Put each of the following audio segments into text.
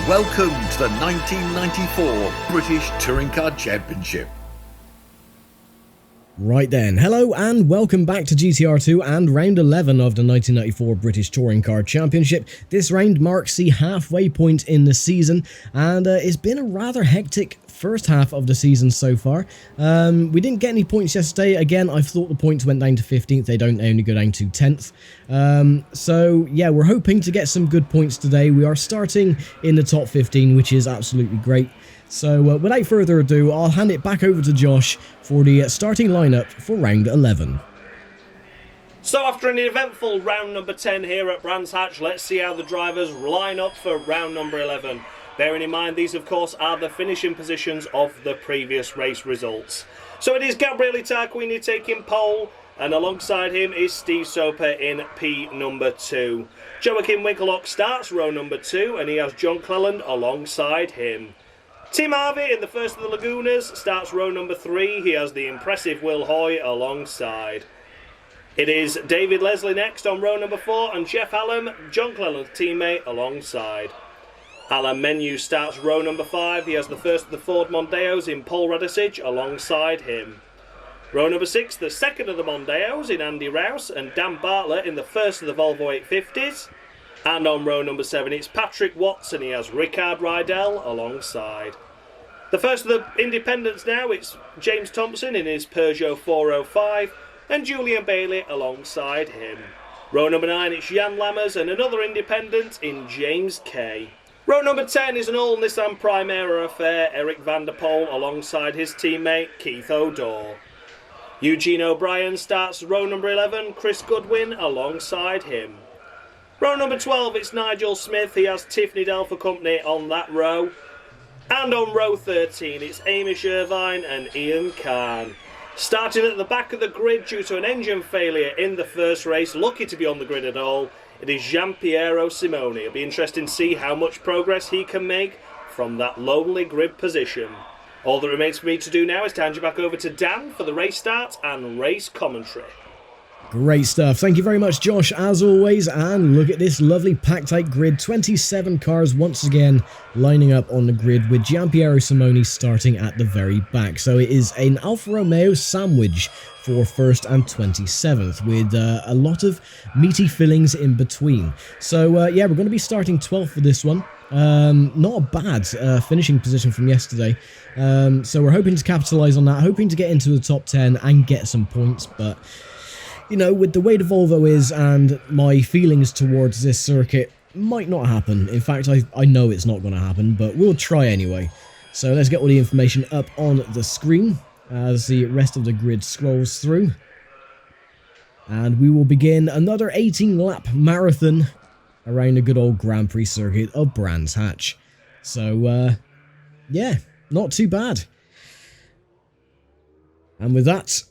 Welcome to the 1994 British Touring Car Championship. Right then, hello and welcome back to GTR2 and round 11 of the 1994 British Touring Car Championship. This round marks the halfway point in the season, and it's been a rather hectic first half of the season so far. We didn't get any points yesterday. Again, I thought the points went down to 15th. They don't, they only go down to 10th. So yeah, we're hoping to get some good points today. We are starting in the top 15, which is absolutely great. So without further ado, I'll hand it back over to Josh for the starting lineup for round 11. So after an eventful round number 10 here at Brands Hatch, let's see how the drivers line up for round number 11. Bearing in mind, these of course are the finishing positions of the previous race results. So it is Gabriele Tarquini taking pole, and alongside him is Steve Soper in P number 2. Joachim Winkelhock starts row number 2, and he has John Cleland alongside him. Tim Harvey in the first of the Lagunas starts row number 3. He has the impressive Will Hoy alongside. It is David Leslie next on row number 4, and Jeff Hallam, John Cleland's teammate, alongside. Alan Menu starts row number 5. He has the first of the Ford Mondeos in Paul Radisich alongside him. Row number 6, the second of the Mondeos in Andy Rouse and Dan Bartlett in the first of the Volvo 850s. And on row number 7, it's Patrick Watson. He has Rickard Rydell alongside. The first of the independents now, it's James Thompson in his Peugeot 405 and Julian Bailey alongside him. Row number 9, it's Jan Lammers and another independent in James Kay. Row number 10 is an all Nissan Primera affair, Eric van der Poel alongside his teammate Keith O'Dore. Eugene O'Brien starts row number 11, Chris Goodwin alongside him. Row number 12, it's Nigel Smith. He has Tiffany Delph Company on that row. And on row 13, it's Amish Irvine and Ian Kahn. Starting at the back of the grid due to an engine failure in the first race, lucky to be on the grid at all, it is Giampiero Simone. It'll be interesting to see how much progress he can make from that lonely grid position. All that remains for me to do now is to hand you back over to Dan for the race start and race commentary. Great stuff. Thank you very much, Josh, as always. And look at this lovely packed-out grid. 27 cars once again lining up on the grid with Giampiero Simone starting at the very back. So it is an Alfa Romeo sandwich for 1st and 27th with a lot of meaty fillings in between. So yeah, we're going to be starting 12th for this one. Not a bad finishing position from yesterday. So we're hoping to capitalise on that, hoping to get into the top 10 and get some points, but you know, with the way the Volvo is and my feelings towards this circuit, might not happen. In fact, I know it's not going to happen, but we'll try anyway. So let's get all the information up on the screen as the rest of the grid scrolls through. And we will begin another 18-lap marathon around the good old Grand Prix circuit of Brands Hatch. So, yeah, not too bad. And with that,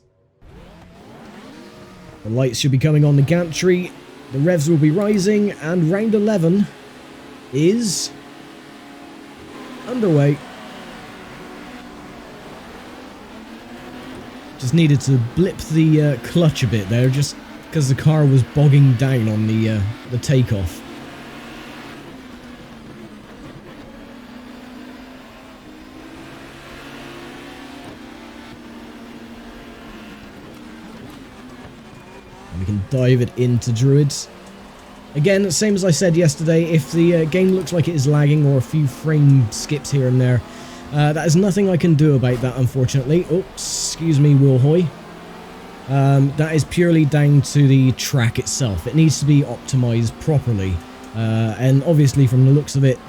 the lights should be coming on the gantry, the revs will be rising, and round 11 is underway. Just needed to blip the clutch a bit there, just because the car was bogging down on the takeoff. We can dive it into Druids. Again, same as I said yesterday, if the game looks like it is lagging or a few frame skips here and there, that is nothing I can do about that, unfortunately. Oh, excuse me, Will Hoy. That is purely down to the track itself. It needs to be optimized properly. And obviously, from the looks of it,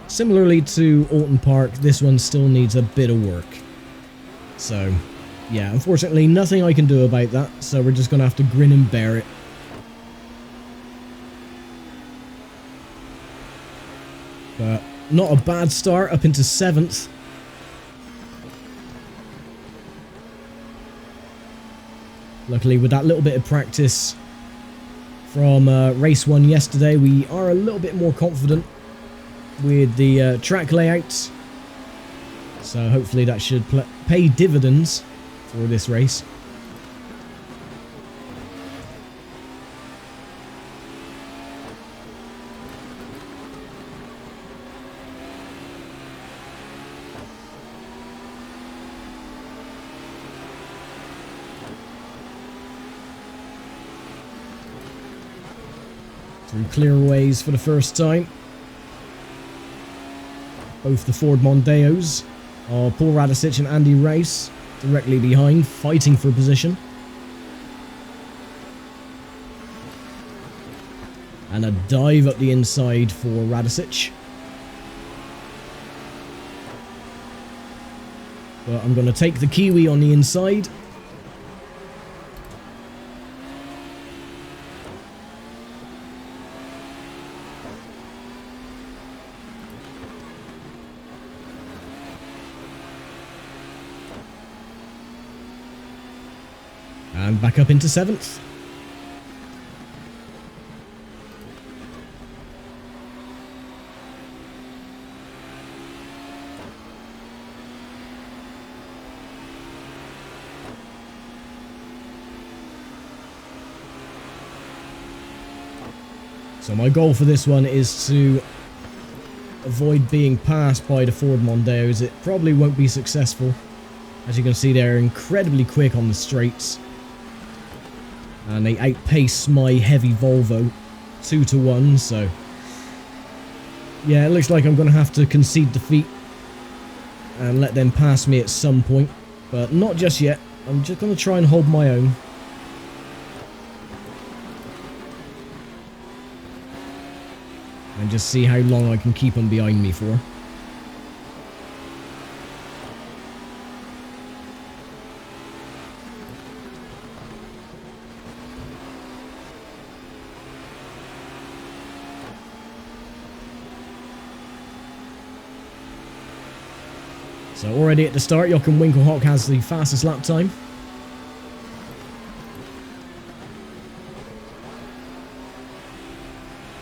similarly to Alton Park, this one still needs a bit of work. So yeah, unfortunately, nothing I can do about that, so we're just going to have to grin and bear it. But not a bad start up into 7th. Luckily, with that little bit of practice from race 1 yesterday, we are a little bit more confident with the track layouts. So hopefully that should pay dividends for this race. through clearaways for the first time. Both the Ford Mondeos are Paul Radicic and Andy Rice directly behind, fighting for position. And a dive up the inside for Radicic. But I'm going to take the Kiwi on the inside. And back up into 7th. So my goal for this one is to avoid being passed by the Ford Mondeos. It probably won't be successful. As you can see, they're incredibly quick on the straights. And they outpace my heavy Volvo 2-1, so yeah, it looks like I'm going to have to concede defeat and let them pass me at some point, but not just yet. I'm just going to try and hold my own. And just see how long I can keep them behind me for. So already at the start, Jochen Winkelhock has the fastest lap time.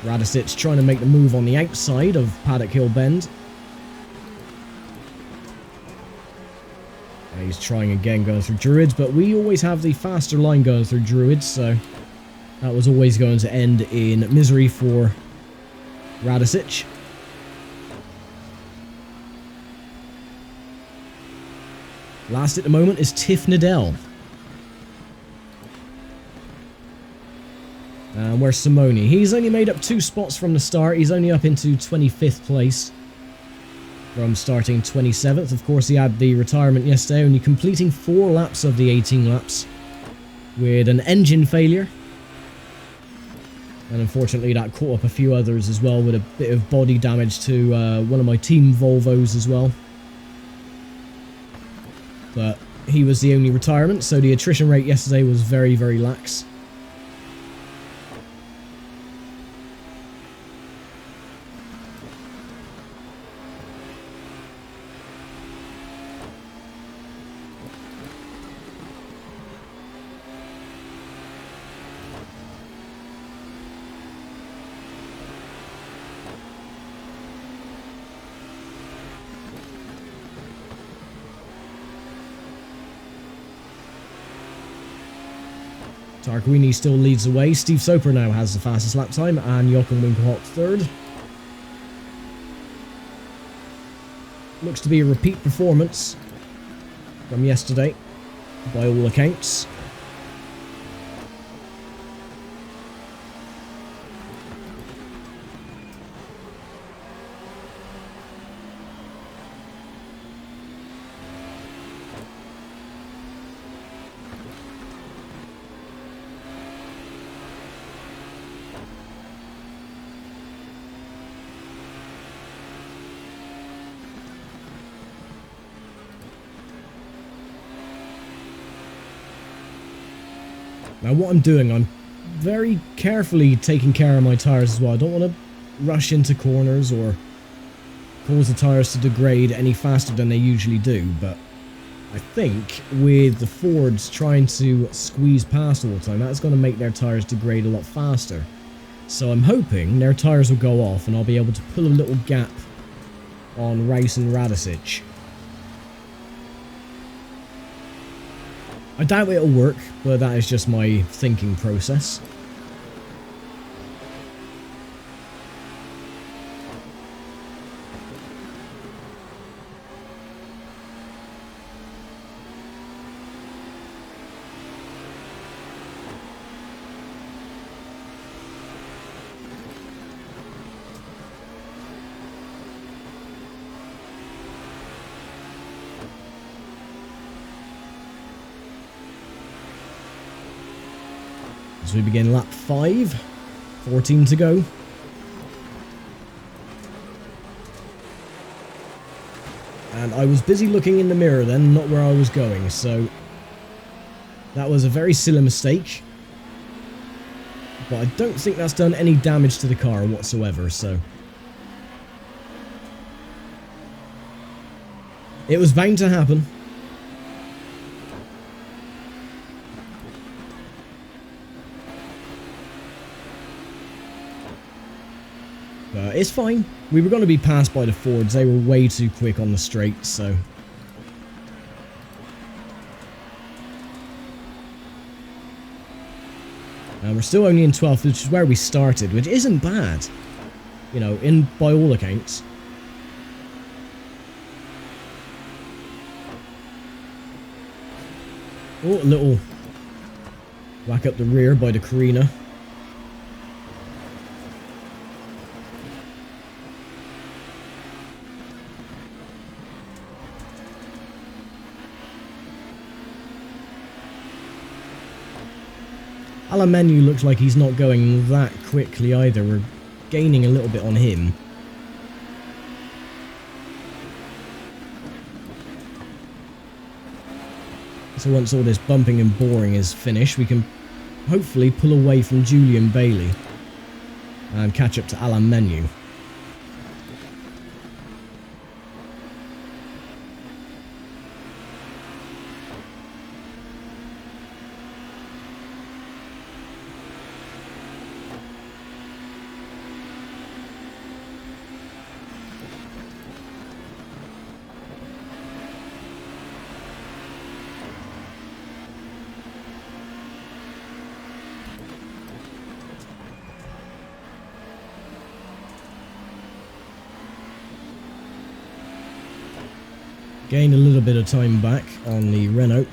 Radicic trying to make the move on the outside of Paddock Hill Bend. And he's trying again going through Druids, but we always have the faster line going through Druids, so that was always going to end in misery for Radicic. Last at the moment is Tiff Nadell. And where's Simone? He's only made up 2 spots from the start. He's only up into 25th place from starting 27th. Of course, he had the retirement yesterday, only completing 4 laps of the 18 laps with an engine failure. And unfortunately, that caught up a few others as well, with a bit of body damage to one of my team Volvos as well. But he was the only retirement, so the attrition rate yesterday was very, very lax. Tarquini still leads the way. Steve Soper now has the fastest lap time, and Jochen Winkelhock 3rd. Looks to be a repeat performance from yesterday, by all accounts. Now what I'm doing, I'm very carefully taking care of my tyres as well. I don't want to rush into corners or cause the tyres to degrade any faster than they usually do, but I think with the Fords trying to squeeze past all the time, that's going to make their tyres degrade a lot faster. So I'm hoping their tyres will go off and I'll be able to pull a little gap on Rice and Radicic. I doubt it'll work, but that is just my thinking process. As we begin lap 5, 14 to go. And I was busy looking in the mirror then, not where I was going, so that was a very silly mistake. But I don't think that's done any damage to the car whatsoever, so it was bound to happen. But it's fine. We were going to be passed by the Fords. They were way too quick on the straight, so and we're still only in 12th, which is where we started, which isn't bad, you know, by all accounts. Oh, a little whack up the rear by the Carina. Menu looks like he's not going that quickly either. We're gaining a little bit on him. So once all this bumping and boring is finished, we can hopefully pull away from Julian Bailey and catch up to Menu. Gain a little bit of time back on the Renault.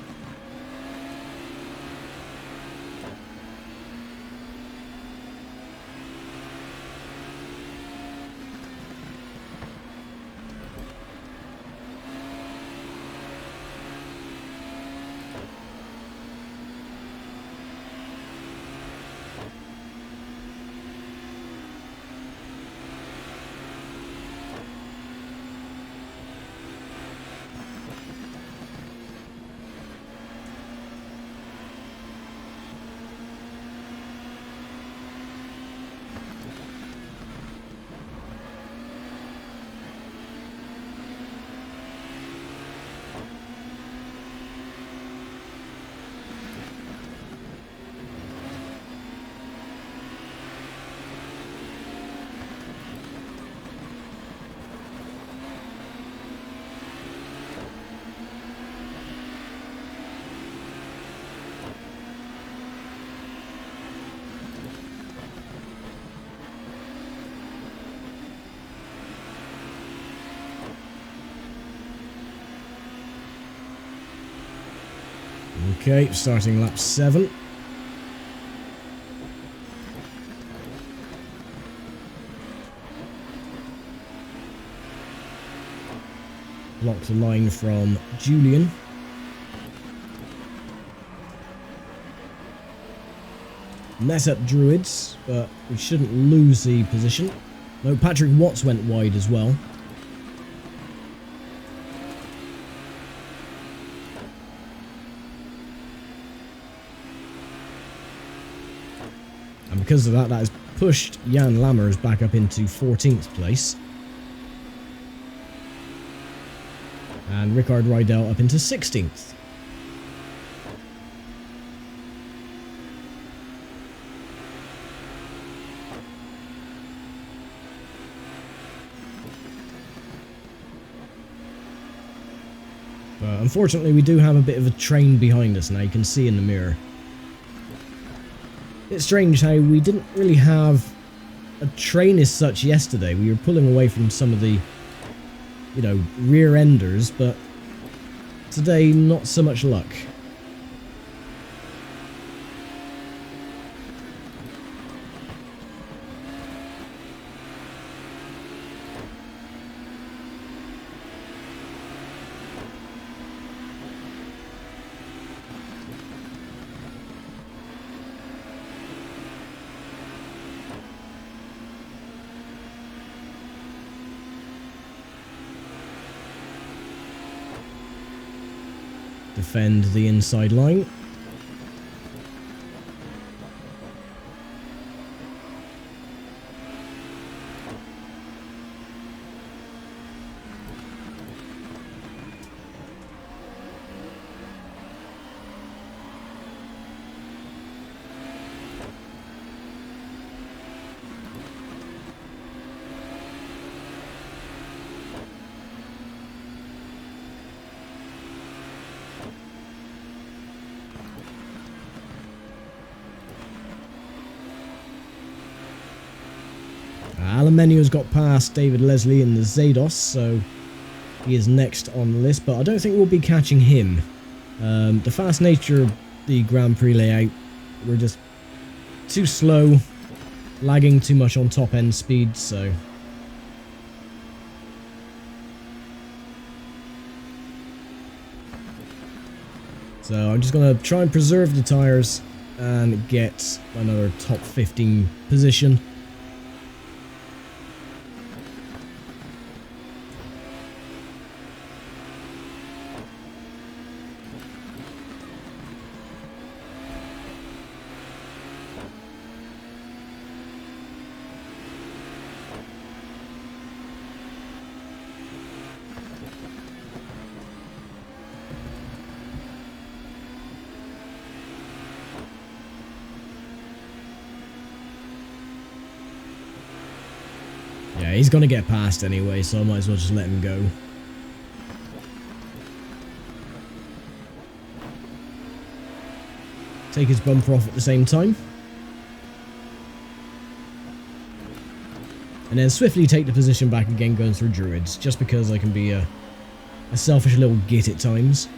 Okay, starting lap 7. Blocked the line from Julian. Mess up Druids, but we shouldn't lose the position. No, Patrick Watts went wide as well. And because of that, that has pushed Jan Lammers back up into 14th place. And Rickard Rydell up into 16th. But unfortunately, we do have a bit of a train behind us now, you can see in the mirror. It's strange how we didn't really have a train as such yesterday. We were pulling away from some of the, you know, rear enders, but today not so much luck. defend the inside line. Aluminium's got past David Leslie in the Zados, so he is next on the list, but I don't think we'll be catching him. The fast nature of the Grand Prix layout, we're just too slow, lagging too much on top end speed, so... So I'm just going to try and preserve the tyres and get another top 15 position. Yeah, he's going to get past anyway, so I might as well just let him go. Take his bumper off at the same time. And then swiftly take the position back again going through Druids, just because I can be a selfish little git at times.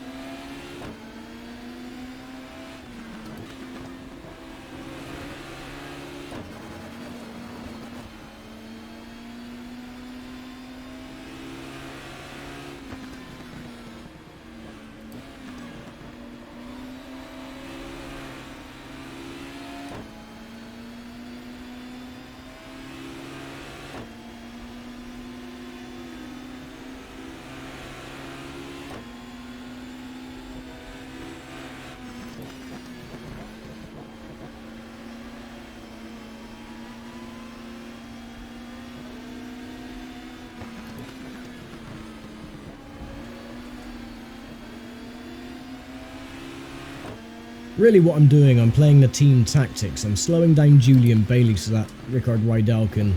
Really what I'm doing, I'm playing the team tactics. I'm slowing down Julian Bailey so that Rickard Rydell can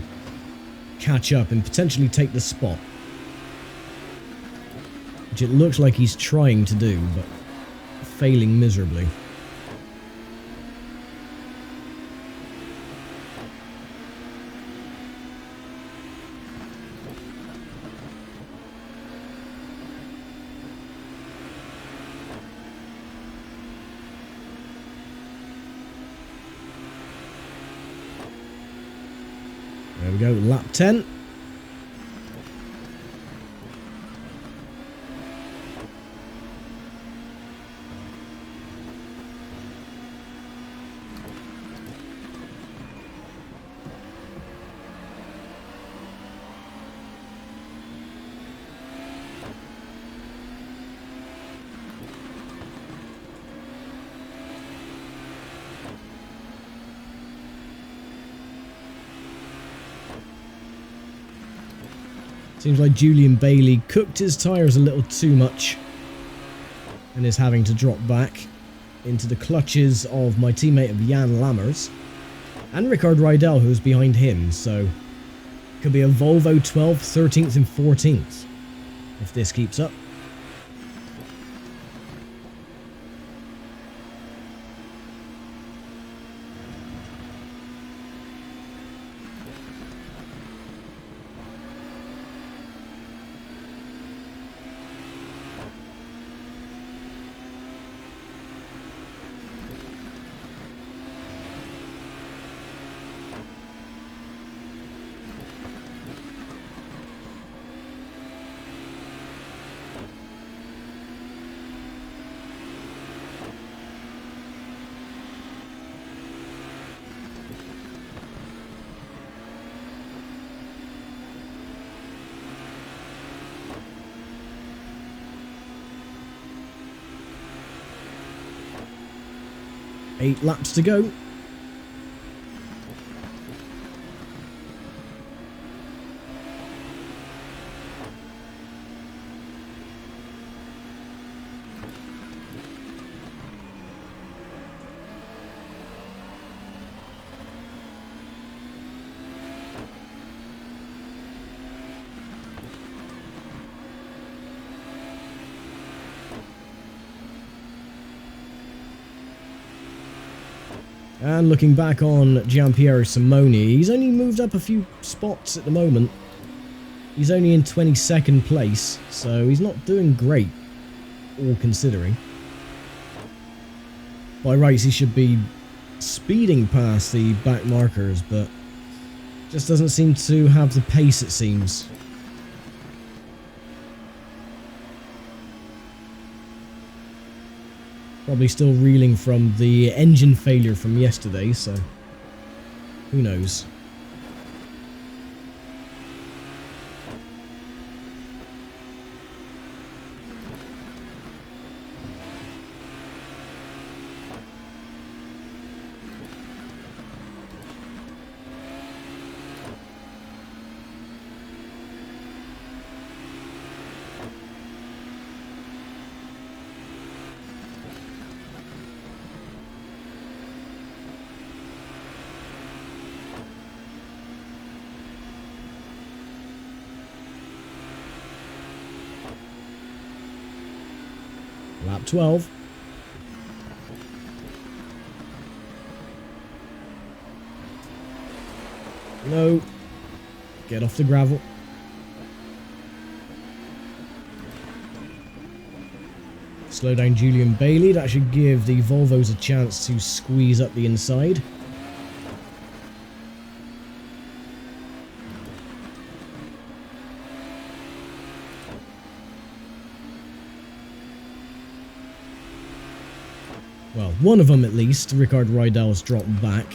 catch up and potentially take the spot. Which it looks like he's trying to do, but failing miserably. There we go, lap 10. Seems like Julian Bailey cooked his tyres a little too much and is having to drop back into the clutches of my teammate of Jan Lammers and Rickard Rydell, who's behind him, so could be a Volvo 12th, 13th and 14th if this keeps up. 8 laps to go. And looking back on Giampiero Simone, he's only moved up a few spots at the moment. He's only in 22nd place, so he's not doing great, all considering. By rights, he should be speeding past the back markers, but just doesn't seem to have the pace, it seems. Probably still reeling from the engine failure from yesterday, so who knows. Lap 12. No. Get off the gravel. Slow down Julian Bailey. That should give the Volvos a chance to squeeze up the inside. Well, one of them at least. Rickard Rydell's dropped back.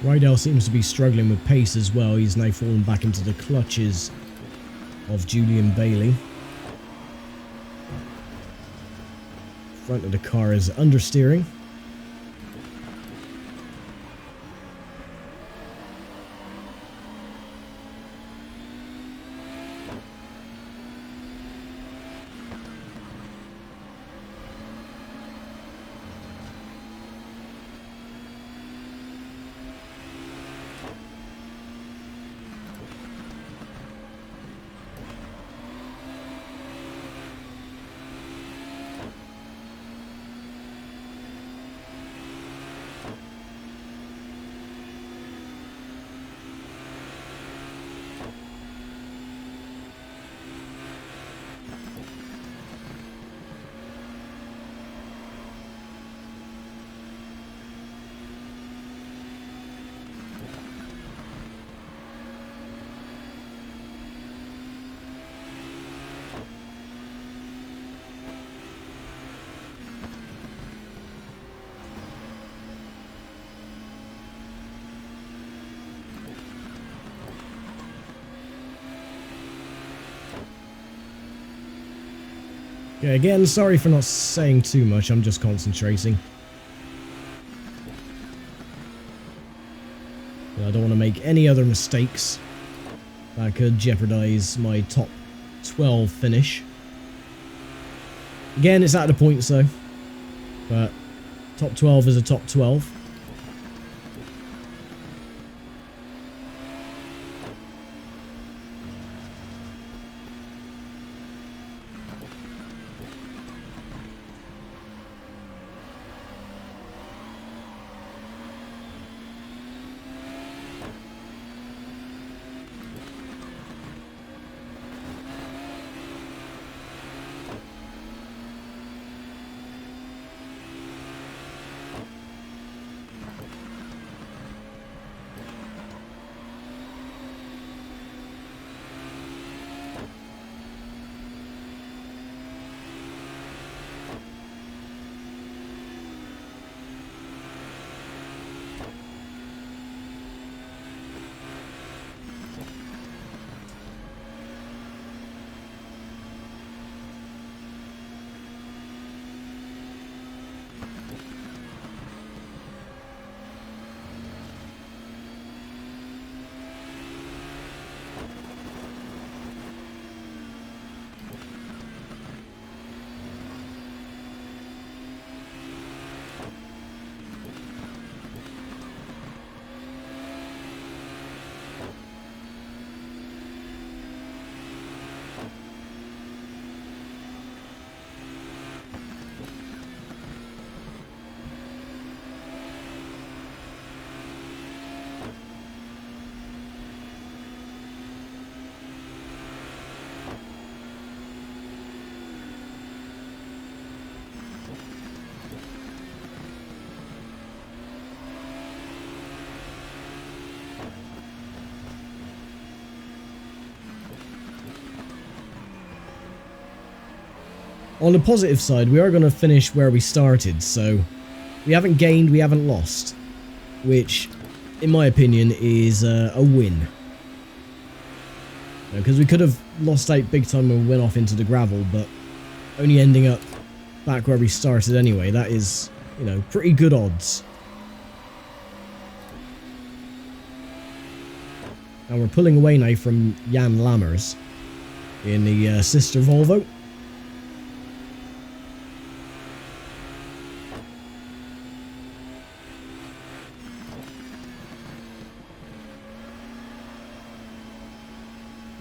Rydell seems to be struggling with pace as well. He's now fallen back into the clutches of Julian Bailey. Front of the car is understeering. Okay, again, sorry for not saying too much, I'm just concentrating. I don't want to make any other mistakes that could jeopardize my top 12 finish. Again, it's at the points though, but top 12 is a top 12. On the positive side, we are going to finish where we started, so we haven't gained, we haven't lost, which, in my opinion, is a win. Because we could have lost out big time when we went off into the gravel, but only ending up back where we started anyway, that is, you know, pretty good odds. And we're pulling away now from Jan Lammers in the sister Volvo.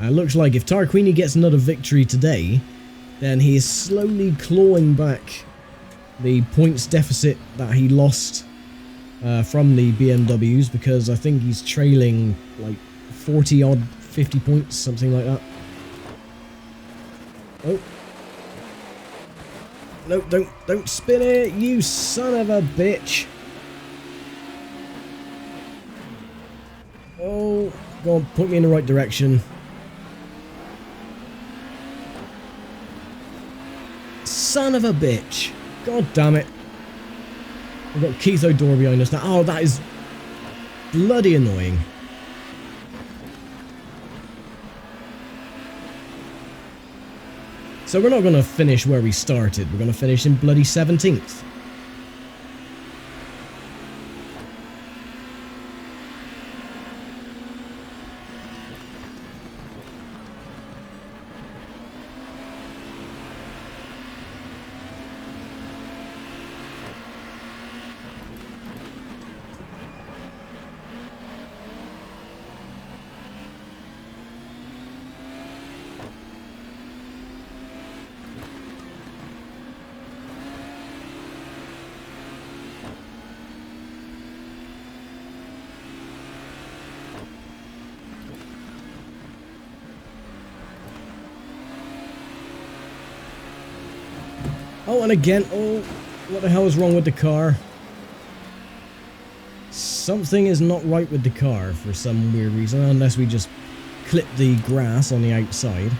Looks like if Tarquini gets another victory today, then he is slowly clawing back the points deficit that he lost from the BMWs, because I think he's trailing like 40 odd 50 points, something like that. Oh. No, don't spin it, you son of a bitch. Oh, go on, put me in the right direction. Son of a bitch. God damn it. We've got Keith O'Dore behind us now. Oh, that is bloody annoying. So we're not going to finish where we started. We're going to finish in bloody 17th. Oh, and again, oh, what the hell is wrong with the car? Something is not right with the car for some weird reason, unless we just clip the grass on the outside.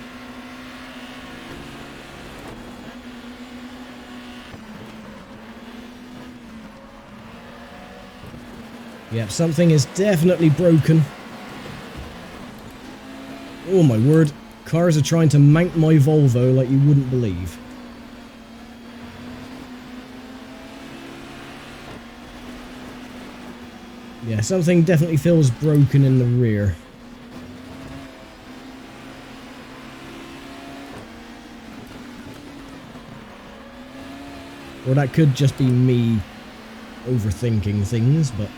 Yep, something is definitely broken. Oh my word, cars are trying to mount my Volvo like you wouldn't believe. Yeah, something definitely feels broken in the rear. Or that could just be me overthinking things, but...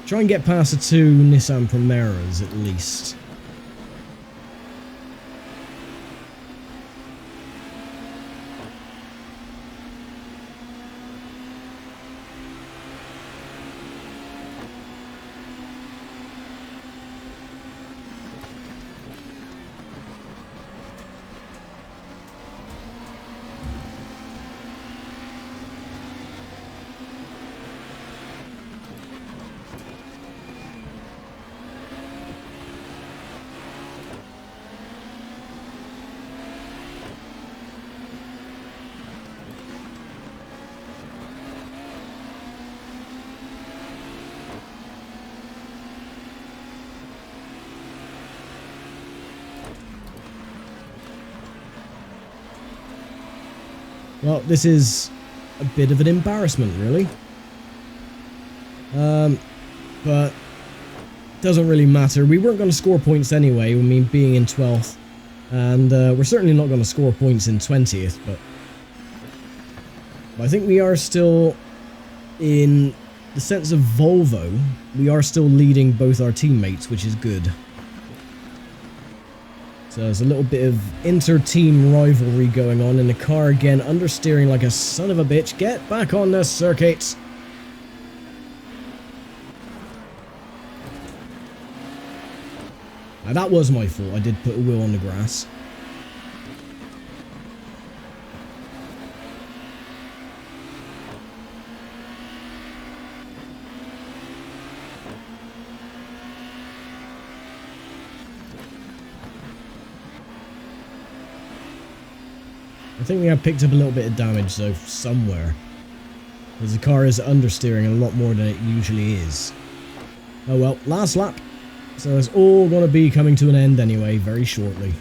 try and get past the 2 Nissan Primeras, at least. Well, this is a bit of an embarrassment, really. But doesn't really matter. We weren't going to score points anyway, I mean, being in 12th. And we're certainly not going to score points in 20th, but I think we are still, in the sense of Volvo, we are still leading both our teammates, which is good. So there's a little bit of inter-team rivalry going on in the car again, understeering like a son of a bitch. Get back on the circuit. Now that was my fault, I did put a wheel on the grass. I think we have picked up a little bit of damage though, somewhere. Because the car is understeering a lot more than it usually is. Oh well, last lap. So it's all going to be coming to an end anyway, very shortly.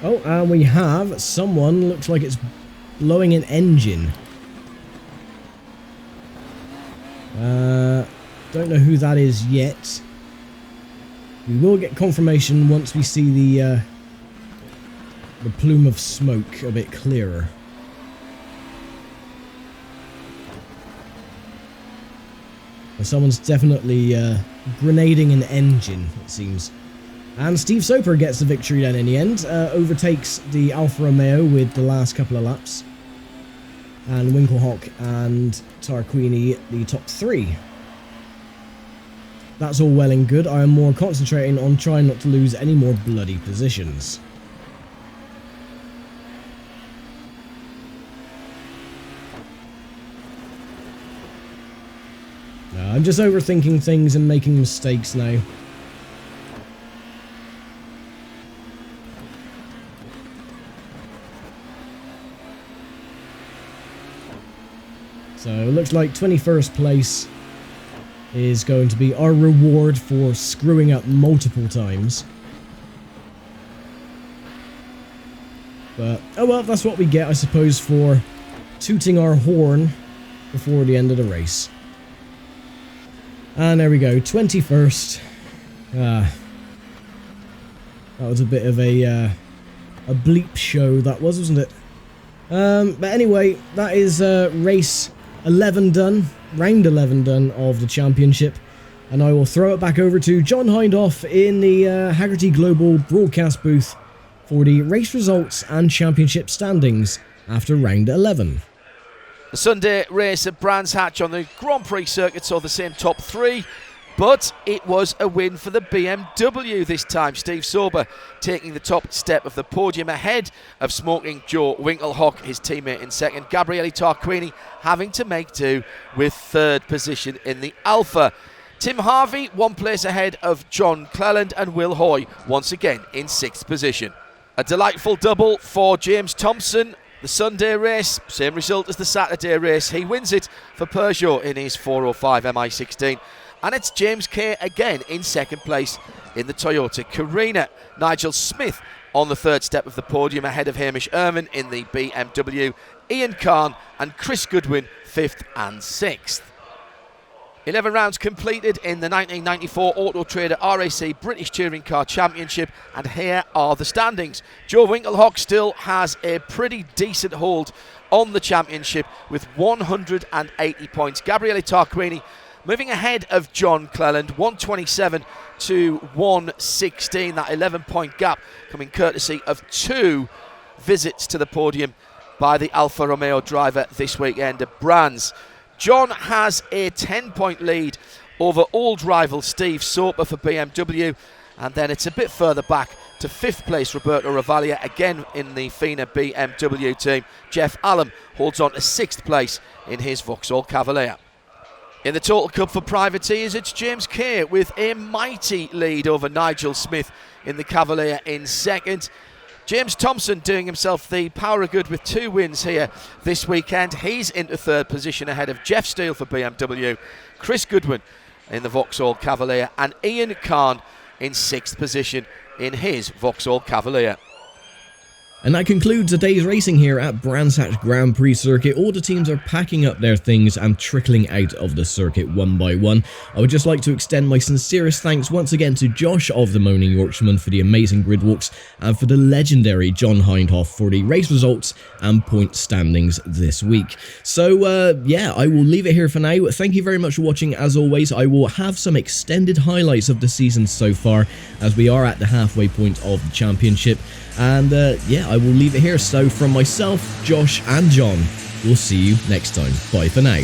Oh, and we have someone, looks like it's blowing an engine. Don't know who that is yet. We will get confirmation once we see the plume of smoke a bit clearer. But someone's definitely grenading an engine, it seems. And Steve Soper gets the victory then in the end. Overtakes the Alfa Romeo with the last couple of laps. And Winkelhock and Tarquini the top 3. That's all well and good. I am more concentrating on trying not to lose any more bloody positions. I'm just overthinking things and making mistakes now. So it looks like 21st place is going to be our reward for screwing up multiple times. But, oh well, that's what we get, I suppose, for tooting our horn before the end of the race. And there we go, 21st. That was a bit of a bleep show, that was, wasn't it? But anyway, that is race 11 done, round 11 done of the championship, and I will throw it back over to John Hindhaugh in the Haggerty Global broadcast booth for the race results and championship standings after round 11. The Sunday race at Brands Hatch on the Grand Prix circuit saw the same top 3, but it was a win for the BMW this time. Steve Sober taking the top step of the podium ahead of Smoking Joe Winkelhock, his teammate in second. Gabriele Tarquini having to make do with 3rd position in the Alfa. Tim Harvey 1 place ahead of John Cleland, and Will Hoy once again in 6th position. A delightful double for James Thompson. The Sunday race, same result as the Saturday race. He wins it for Peugeot in his 405 MI16. And it's James Kay again in 2nd place in the Toyota Carina. Nigel Smith on the third step of the podium ahead of Hamish Irvine in the BMW, Ian Khan and Chris Goodwin 5th and 6th. 11 rounds completed in the 1994 Auto Trader RAC British Touring Car Championship, and here are the standings. Joe Winkelhock still has a pretty decent hold on the championship with 180 points. Gabriele Tarquini moving ahead of John Cleland, 127 to 116, that 11-point gap coming courtesy of 2 visits to the podium by the Alfa Romeo driver this weekend at Brands. John has a 10-point lead over old rival Steve Soper for BMW, and then it's a bit further back to 5th place Roberto Ravaglia, again in the FINA BMW team. Jeff Allen holds on to 6th place in his Vauxhall Cavalier. In the Total Cup for privateers, it's James Kay with a mighty lead over Nigel Smith in the Cavalier in 2nd. James Thompson doing himself the power of good with 2 wins here this weekend. He's into 3rd position ahead of Jeff Steele for BMW, Chris Goodwin in the Vauxhall Cavalier, and Ian Khan in 6th position in his Vauxhall Cavalier. And that concludes the day's racing here at Brands Hatch Grand Prix Circuit. All the teams are packing up their things and trickling out of the circuit one by one. I would just like to extend my sincerest thanks once again to Josh of the Moaning Yorkshireman for the amazing grid walks, and for the legendary John Hindhaugh for the race results and point standings this week. So yeah, I will leave it here for now. Thank you very much for watching. As always, I will have some extended highlights of the season so far, as we are at the halfway point of the championship. And yeah, I will leave it here. So from myself, Josh and John, we'll see you next time. Bye for now.